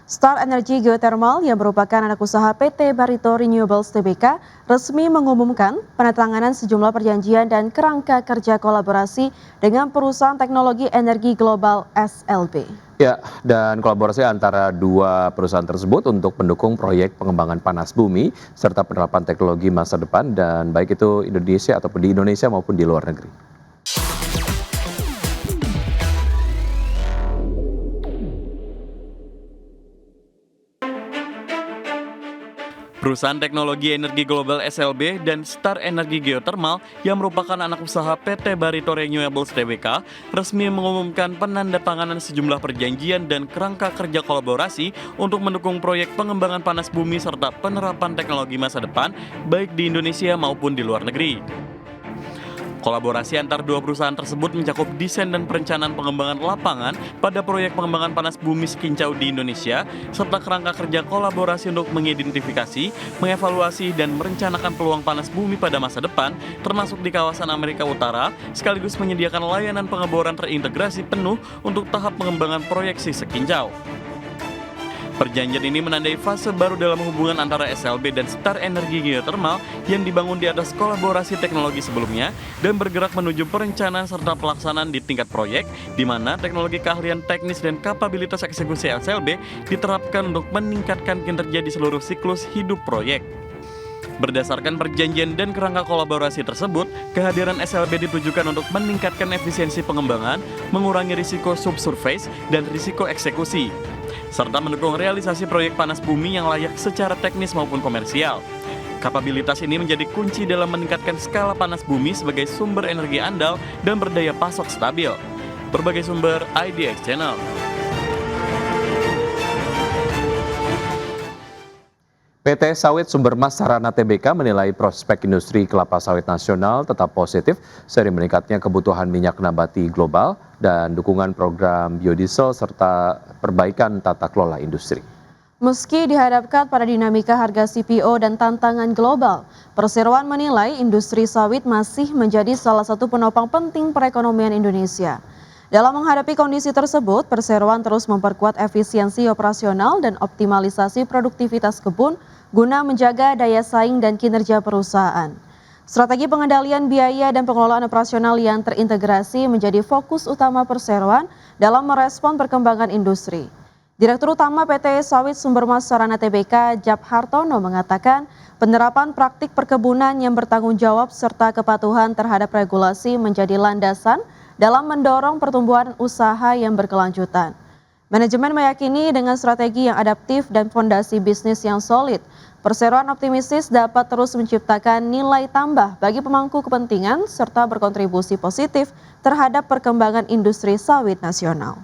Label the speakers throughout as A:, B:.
A: Star Energy Geothermal yang merupakan anak usaha PT Barito Renewables Tbk resmi mengumumkan penandatanganan sejumlah perjanjian dan kerangka kerja kolaborasi dengan perusahaan teknologi energi global SLB.
B: Ya, dan kolaborasi antara dua perusahaan tersebut untuk mendukung proyek pengembangan panas bumi serta penerapan teknologi masa depan dan baik itu Indonesia ataupun di Indonesia maupun di luar negeri.
C: Perusahaan teknologi energi global SLB dan Star Energy Geothermal yang merupakan anak usaha PT Barito Renewables Tbk resmi mengumumkan penandatanganan sejumlah perjanjian dan kerangka kerja kolaborasi untuk mendukung proyek pengembangan panas bumi serta penerapan teknologi masa depan baik di Indonesia maupun di luar negeri. Kolaborasi antar dua perusahaan tersebut mencakup desain dan perencanaan pengembangan lapangan pada proyek pengembangan panas bumi Sekincau di Indonesia, serta kerangka kerja kolaborasi untuk mengidentifikasi, mengevaluasi, dan merencanakan peluang panas bumi pada masa depan, termasuk di kawasan Amerika Utara, sekaligus menyediakan layanan pengeboran terintegrasi penuh untuk tahap pengembangan proyeksi Sekincau. Perjanjian ini menandai fase baru dalam hubungan antara SLB dan Star Energy Geothermal yang dibangun di atas kolaborasi teknologi sebelumnya dan bergerak menuju perencanaan serta pelaksanaan di tingkat proyek, di mana teknologi keahlian teknis dan kapabilitas eksekusi SLB diterapkan untuk meningkatkan kinerja di seluruh siklus hidup proyek. Berdasarkan perjanjian dan kerangka kolaborasi tersebut, kehadiran SLB ditujukan untuk meningkatkan efisiensi pengembangan, mengurangi risiko subsurface dan risiko eksekusi, serta mendukung realisasi proyek panas bumi yang layak secara teknis maupun komersial. Kapabilitas ini menjadi kunci dalam meningkatkan skala panas bumi sebagai sumber energi andal dan berdaya pasok stabil. Berbagai sumber IDX Channel.
B: PT Sawit Sumber Mas Sarana Tbk menilai prospek industri kelapa sawit nasional tetap positif seiring meningkatnya kebutuhan minyak nabati global dan dukungan program biodiesel serta perbaikan tata kelola industri.
A: Meski dihadapkan pada dinamika harga CPO dan tantangan global, Perseroan menilai industri sawit masih menjadi salah satu penopang penting perekonomian Indonesia. Dalam menghadapi kondisi tersebut, Perseroan terus memperkuat efisiensi operasional dan optimalisasi produktivitas kebun guna menjaga daya saing dan kinerja perusahaan. Strategi pengendalian biaya dan pengelolaan operasional yang terintegrasi menjadi fokus utama Perseroan dalam merespon perkembangan industri. Direktur Utama PT Sawit Sumber Mas Sarana Tbk, Jap Hartono mengatakan penerapan praktik perkebunan yang bertanggung jawab serta kepatuhan terhadap regulasi menjadi landasan dalam mendorong pertumbuhan usaha yang berkelanjutan. Manajemen meyakini dengan strategi yang adaptif dan fondasi bisnis yang solid, Perseroan optimistis dapat terus menciptakan nilai tambah bagi pemangku kepentingan serta berkontribusi positif terhadap perkembangan industri sawit nasional.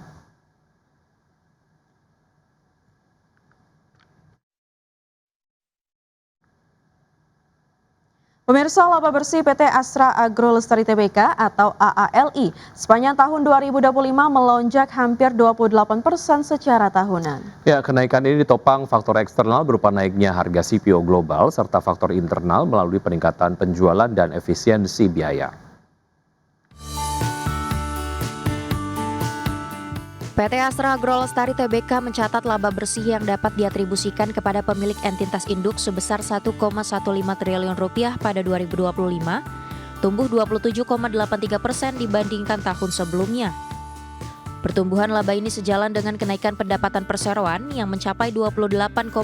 A: Pemirsa, laba bersih PT Astra Agro Lestari Tbk atau AALI sepanjang tahun 2025 melonjak hampir 28% secara tahunan.
B: Ya, kenaikan ini ditopang faktor eksternal berupa naiknya harga CPO global serta faktor internal melalui peningkatan penjualan dan efisiensi biaya.
D: PT Astra Agro Lestari Tbk mencatat laba bersih yang dapat diatribusikan kepada pemilik entitas induk sebesar 1,15 triliun rupiah pada 2025, tumbuh 27,83% dibandingkan tahun sebelumnya. Pertumbuhan laba ini sejalan dengan kenaikan pendapatan perseroan yang mencapai 28,65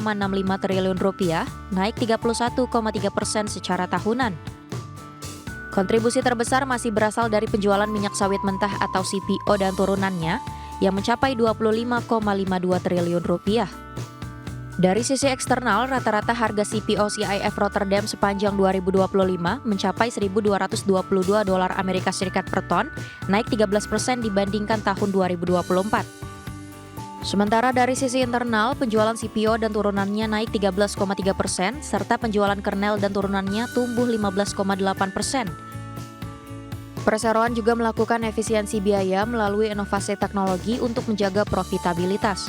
D: triliun rupiah, naik 31,3% secara tahunan. Kontribusi terbesar masih berasal dari penjualan minyak sawit mentah atau CPO dan turunannya, yang mencapai 25,52 triliun rupiah. Dari sisi eksternal, rata-rata harga CPO CIF Rotterdam sepanjang 2025 mencapai $1.222 Amerika Serikat per ton, naik 13% dibandingkan tahun 2024. Sementara dari sisi internal, penjualan CPO dan turunannya naik 13,3%, serta penjualan kernel dan turunannya tumbuh 15,8%. Perseroan juga melakukan efisiensi biaya melalui inovasi teknologi untuk menjaga profitabilitas.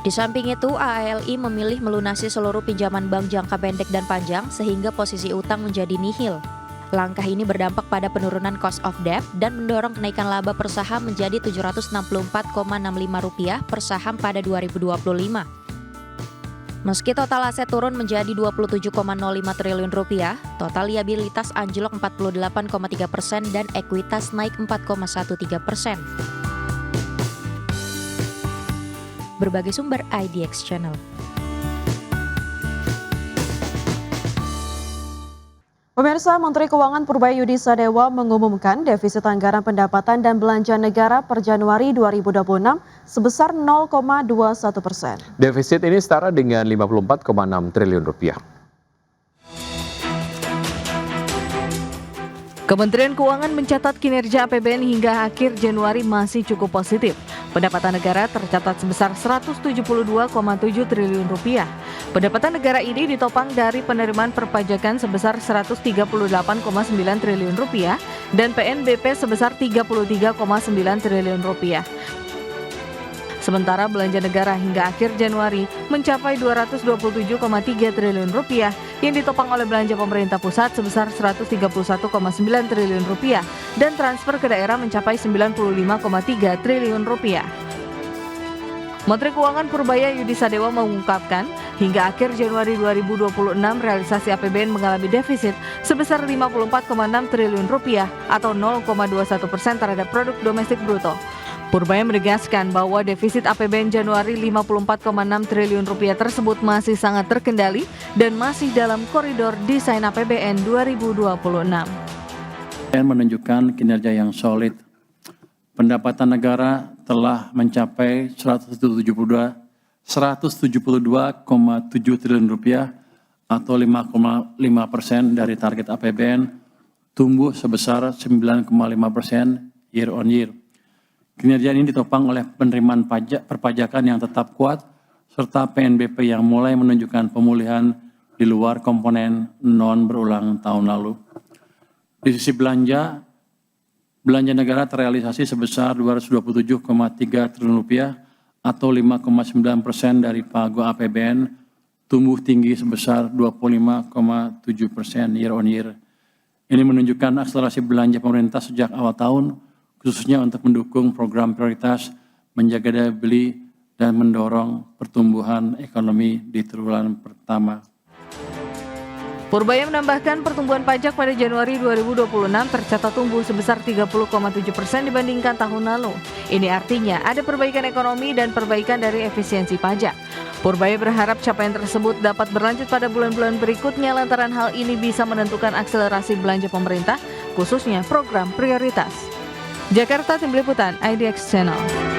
D: Di samping itu, AALI memilih melunasi seluruh pinjaman bank jangka pendek dan panjang sehingga posisi utang menjadi nihil. Langkah ini berdampak pada penurunan cost of debt dan mendorong kenaikan laba per saham menjadi Rp764,65 per saham pada 2025. Meski total aset turun menjadi Rp27,05 triliun, total liabilitas anjlok 48,3% dan ekuitas naik 4,13%. Berbagai sumber IDX Channel.
A: Pemirsa, Menteri Keuangan Purbaya Yudisadewa mengumumkan defisit anggaran pendapatan dan belanja negara per Januari 2026 sebesar 0,21%.
B: Defisit ini setara dengan Rp54,6 triliun.
E: Kementerian Keuangan mencatat kinerja APBN hingga akhir Januari masih cukup positif. Pendapatan negara tercatat sebesar Rp172,7 triliun. Pendapatan negara ini ditopang dari penerimaan perpajakan sebesar Rp138,9 triliun dan PNBP sebesar Rp33,9 triliun. Sementara belanja negara hingga akhir Januari mencapai Rp227,3 triliun yang ditopang oleh belanja pemerintah pusat sebesar Rp131,9 triliun dan transfer ke daerah mencapai Rp95,3 triliun. Menteri Keuangan Purbaya Yudisadewa mengungkapkan, hingga akhir Januari 2026 realisasi APBN mengalami defisit sebesar Rp54,6 triliun atau 0,21% terhadap produk domestik bruto. Purbaya menegaskan bahwa defisit APBN Januari Rp54,6 triliun tersebut masih sangat terkendali dan masih dalam koridor desain APBN 2026.
F: Menunjukkan kinerja yang solid. Pendapatan negara telah mencapai Rp172,7 triliun atau 5,5% dari target APBN, tumbuh sebesar 9,5% year on year. Kinerja ini ditopang oleh penerimaan perpajakan yang tetap kuat, serta PNBP yang mulai menunjukkan pemulihan di luar komponen non berulang tahun lalu. Di sisi belanja negara terrealisasi sebesar Rp227,3 triliun atau 5,9% dari pagu APBN, tumbuh tinggi sebesar 25,7% year on year. Ini menunjukkan akselerasi belanja pemerintah sejak awal tahun, khususnya untuk mendukung program prioritas, menjaga daya beli, dan mendorong pertumbuhan ekonomi di triwulan pertama.
E: Purbaya menambahkan pertumbuhan pajak pada Januari 2026 tercatat tumbuh sebesar 30,7% dibandingkan tahun lalu. Ini artinya ada perbaikan ekonomi dan perbaikan dari efisiensi pajak. Purbaya berharap capaian tersebut dapat berlanjut pada bulan-bulan berikutnya lantaran hal ini bisa menentukan akselerasi belanja pemerintah, khususnya program prioritas. Jakarta, Tim Liputan IDX Channel.